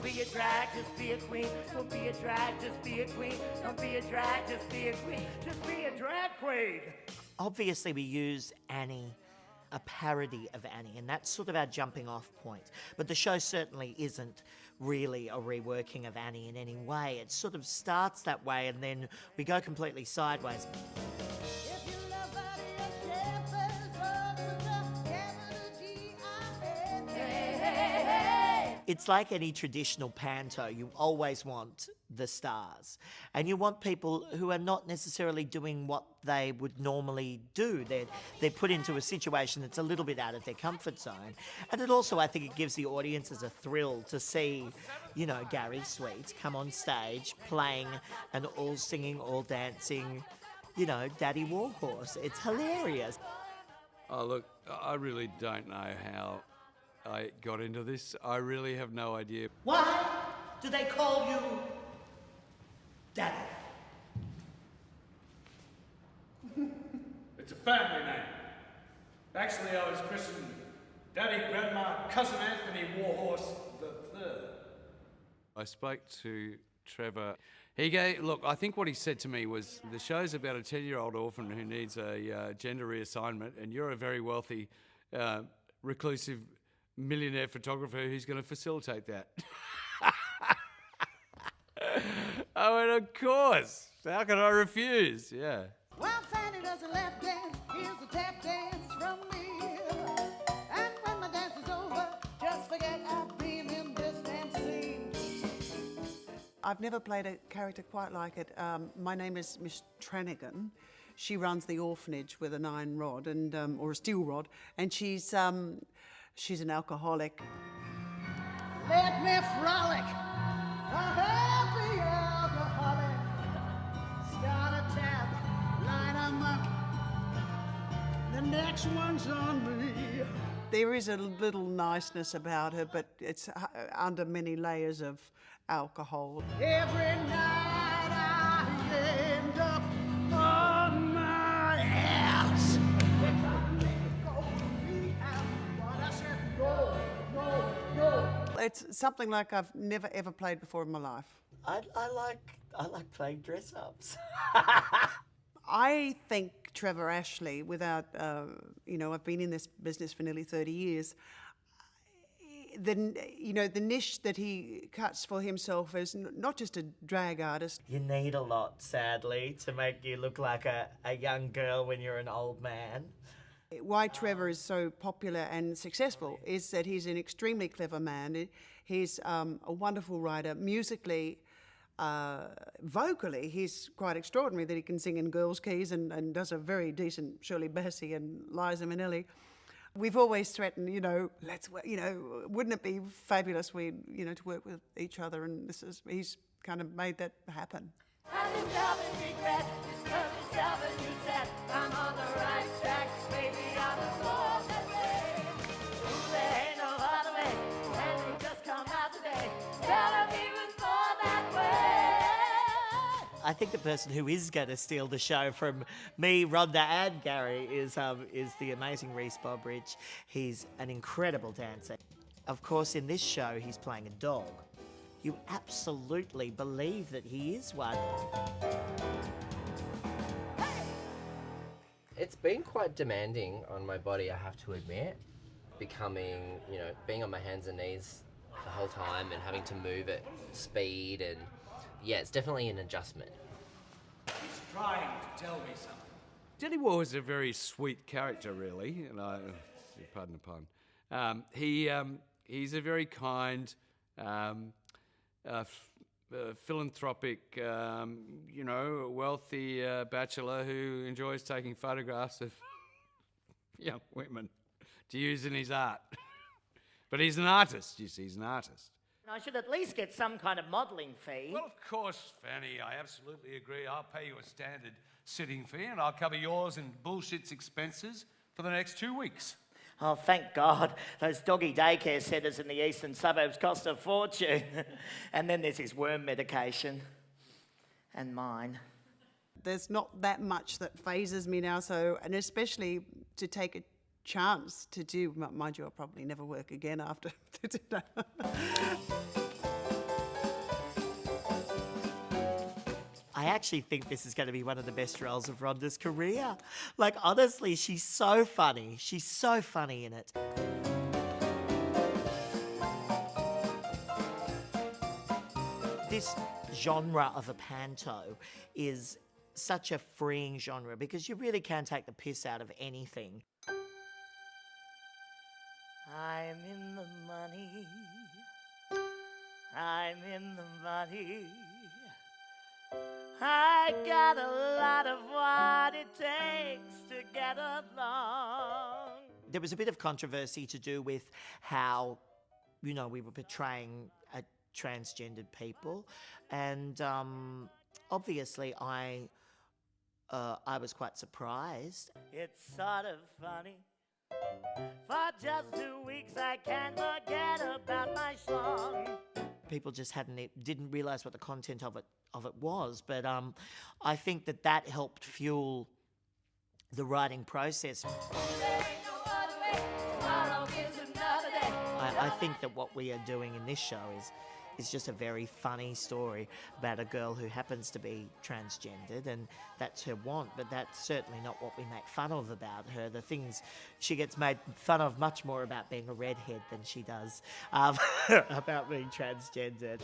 be a drag, just be a queen. Don't be a drag, just be a queen. Don't be a drag, just be a queen. Just be a drag queen. Obviously, we use Annie, a parody of Annie, and that's sort of our jumping off point. But the show certainly isn't really a reworking of Annie in any way. It sort of starts that way and then we go completely sideways. It's like any traditional panto, you always want the stars. And you want people who are not necessarily doing what they would normally do. They're put into a situation that's a little bit out of their comfort zone. And it also, I think it gives the audiences a thrill to see, you know, Gary Sweet come on stage playing an all singing, all dancing, you know, Daddy Warhorse. It's hilarious. Oh, look, I really don't know how I got into this. I really have no idea. Why do they call you Daddy? It's a family name. Actually, I was christened Daddy, Grandma, Cousin Anthony Warhorse III. I spoke to Trevor. He gave, look, I think what he said to me was, the show's about a 10-year-old orphan who needs a gender reassignment, and you're a very wealthy, reclusive millionaire photographer who's going to facilitate that. I went, of course. How can I refuse? Yeah. Well, Fannie does a lap dance, here's a tap dance from me. And when my dance is over, just forget I've been in this dance scene. I've never played a character quite like it. My name is Miss Trannigan. She runs the orphanage with an iron rod and or a steel rod, and she's an alcoholic. Let me frolic, a happy alcoholic. Start a tab, line 'em up. The next one's on me. There is a little niceness about her, but it's under many layers of alcohol. Every night I end up on my ass. It's something like I've never ever played before in my life. I like playing dress-ups. I think Trevor Ashley, without, I've been in this business for nearly 30 years, the niche that he cuts for himself is not just a drag artist. You need a lot, sadly, to make you look like a young girl when you're an old man. Why Trevor is so popular and successful is that he's an extremely clever man. He's a wonderful writer. Musically, vocally, he's quite extraordinary that he can sing in girls' keys and does a very decent Shirley Bassey and Liza Minnelli. We've always threatened, wouldn't it be fabulous to work with each other? And he's kind of made that happen. I think the person who is going to steal the show from me, Rhonda and Gary is the amazing Rhys Bobridge. He's an incredible dancer. Of course, in this show, he's playing a dog. You absolutely believe that he is one. It's been quite demanding on my body, I have to admit. Becoming, being on my hands and knees the whole time and having to move at speed, and yeah, it's definitely an adjustment. He's trying to tell me something. Daddy War is a very sweet character, really, and pardon the pun. He's a very kind, philanthropic, wealthy bachelor who enjoys taking photographs of young women to use in his art. But he's an artist, you see, he's an artist. I should at least get some kind of modelling fee. Well, of course, Fannie, I absolutely agree. I'll pay you a standard sitting fee and I'll cover yours and Bullshit's expenses for the next 2 weeks. Oh, thank God. Those doggy daycare centres in the eastern suburbs cost a fortune. And then there's his worm medication. And mine. There's not that much that phases me now, and especially to take a chance to do, mind you, I'll probably never work again after today. I actually think this is going to be one of the best roles of Rhonda's career. Like, honestly, she's so funny. She's so funny in it. This genre of a panto is such a freeing genre because you really can take the piss out of anything. I'm in the money. I'm in the money. I got a lot of what it takes to get along. There was a bit of controversy to do with how, you know, we were portraying transgendered people, and obviously I was quite surprised. It's sort of funny. For just 2 weeks I can't forget about my song. People just didn't realise what the content of it was, but I think that helped fuel the writing process. I think that what we are doing in this show is just a very funny story about a girl who happens to be transgendered, and that's her want, but that's certainly not what we make fun of about her. The things she gets made fun of much more about being a redhead than she does about being transgendered.